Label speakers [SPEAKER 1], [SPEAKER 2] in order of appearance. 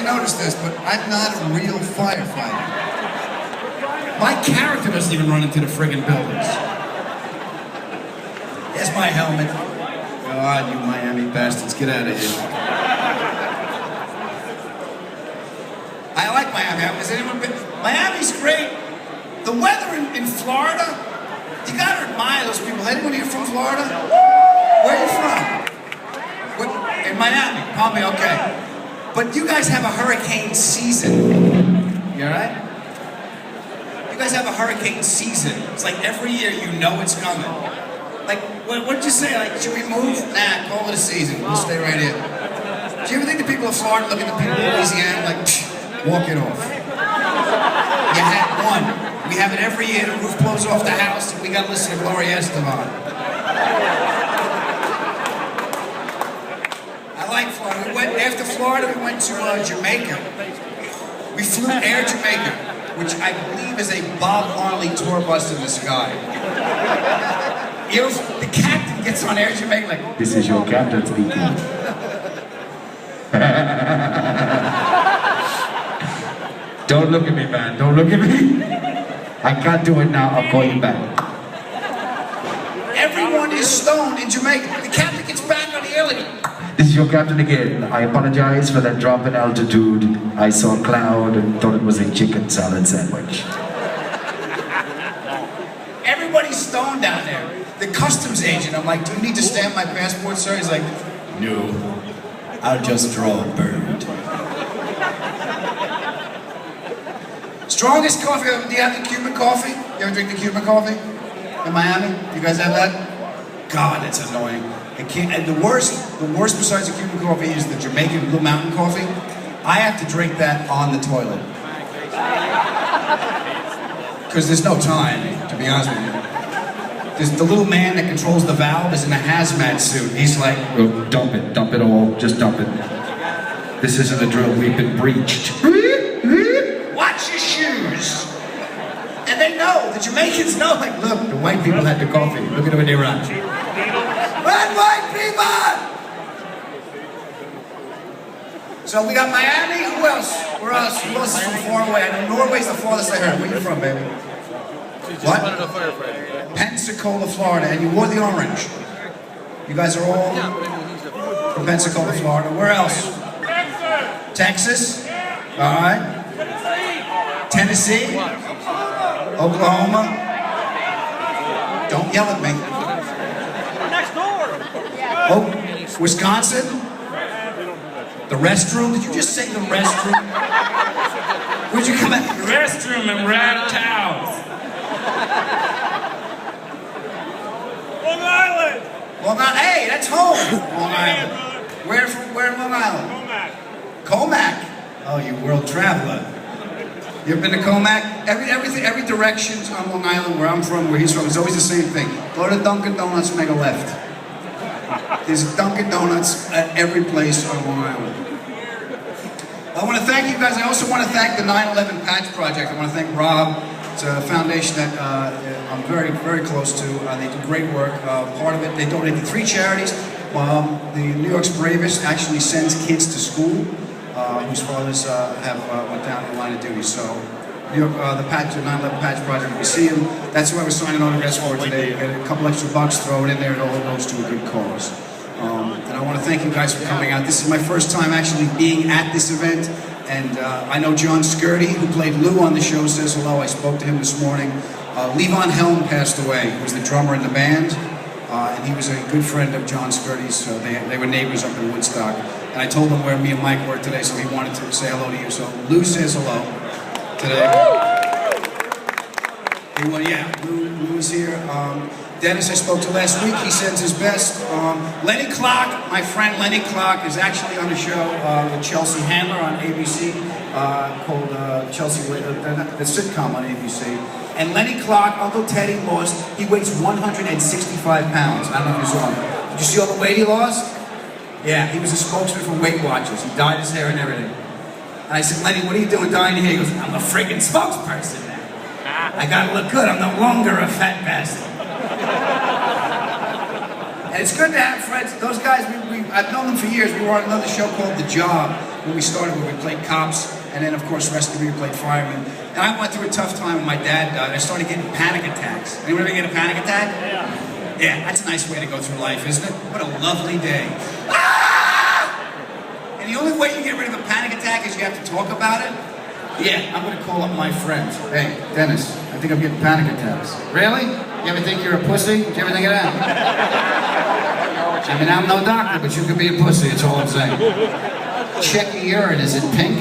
[SPEAKER 1] you noticed this, but I'm not a real firefighter. My character doesn't even run into the friggin' buildings. Here's my helmet. God, you Miami bastards, get out of here. I like Miami. Has anyone been? Miami's great. The weather in Florida, you gotta admire those people. Anyone here from Florida? Where are you from? In Miami, Palm Beach, okay. But you guys have a hurricane season. You alright? You guys have a hurricane season. It's like every year you know it's coming. Like, what'd you say? Like, should we move? Nah, call it a season. We'll stay right here. Do you ever think the people of Florida look at the people of Louisiana like, walk it off? You had one. We have it every year. The roof blows off the house and we gotta listen to Gloria Estefan. I like Florida. After Florida, we went to Jamaica. We flew Air Jamaica, which I believe is a Bob Marley tour bus in the sky. The captain gets on Air Jamaica like,
[SPEAKER 2] "This is your captain speaking." Don't look at me, man. Don't look at me. I can't do it now. I'll call you back.
[SPEAKER 1] Everyone is stoned in Jamaica. The captain gets back on the airline.
[SPEAKER 2] "This is your captain again. I apologize for that drop in altitude. I saw a cloud and thought it was a chicken salad sandwich."
[SPEAKER 1] Everybody's stoned down there. The customs agent, I'm like, "Do you need to stamp my passport, sir?" He's like, "No, I'll just draw a bird." Strongest coffee, do you have the Cuban coffee? You ever drink the Cuban coffee? In Miami? You guys have that? God, it's annoying. It can't, and the worst besides the Cuban coffee is the Jamaican Blue Mountain coffee. I have to drink that on the toilet. Because there's no time, to be honest with you. There's the little man that controls the valve is in a hazmat suit. He's like,
[SPEAKER 2] "Oh, dump it all, just dump it. This isn't a drill, we've been breached."
[SPEAKER 1] "Watch your shoes." And they know, the Jamaicans know, like, look, the white people had the coffee. Look at them when they run. Run, white people! So we got Miami, who else? Where else? Who else is from far away? I know Norway's the farthest I heard. Where you from, baby? What? Pensacola, Florida, and you wore the orange. You guys are all from Pensacola, Florida. Where else? Texas? All right. Tennessee? Oklahoma? Don't yell at me.
[SPEAKER 3] Next door.
[SPEAKER 1] Oh, Wisconsin? The restroom? Did you just say the restroom? Where'd you come at? Restroom and rat towels.
[SPEAKER 3] Long Island.
[SPEAKER 1] Long Island. Hey, that's home. Long Island. Where in Long Island? Comac. Oh, you world traveler. You ever been to Comac? Every directions on Long Island, where I'm from, where he's from, is always the same thing. Go to Dunkin' Donuts, make a left. There's Dunkin' Donuts at every place on Long Island. I want to thank you guys. I also want to thank the 9/11 Patch Project. I want to thank Rob. It's a foundation that I'm very, very close to. They do great work. Part of it, they donate to 3 charities. The New York's Bravest actually sends kids to school whose fathers have went down in line of duty. So, New York, the 9/11 Patch Project, if you see them, that's who I was signing autographs for today. You get a couple extra bucks, throw it in there, it all goes to a good cause. And I want to thank you guys for coming out. This is my first time actually being at this event. And I know John Skirty, who played Lou on the show, says hello. I spoke to him this morning. Levon Helm passed away, who was the drummer in the band. And he was a good friend of John Skirty's. So they were neighbors up in Woodstock. And I told him where me and Mike were today, so he wanted to say hello to you. So Lou says hello today. Lou is here. Dennis I spoke to last week, he sends his best. Lenny Clark, my friend Lenny Clark, is actually on the show with Chelsea Handler on ABC, called Chelsea, the sitcom on ABC. And Lenny Clark, Uncle Teddy lost, he weighs 165 pounds. I don't know if you saw him. Did you see all the weight he lost? Yeah, he was a spokesman for Weight Watchers. He dyed his hair and everything. And I said, Lenny, what are you doing dyeing your hair? He goes, I'm a freaking spokesperson now. I gotta look good, I'm no longer a fat bastard. And it's good to have friends. Those guys, I've known them for years. We were on another show called The Job. when we started, where we played cops, and then of course the rest of me played firemen. And I went through a tough time when my dad died. I started getting panic attacks. Anyone ever get a panic attack?
[SPEAKER 3] Yeah.
[SPEAKER 1] Yeah, that's a nice way to go through life, isn't it? What a lovely day. Ah! And the only way you get rid of a panic attack is you have to talk about it. Yeah, I'm gonna call up my friend. Hey, Dennis, I think I'm getting panic attacks. Really? You ever think you're a pussy? Did you ever think of that? I mean, I'm no doctor, but you could be a pussy, that's all I'm saying. Check your urine, is it pink?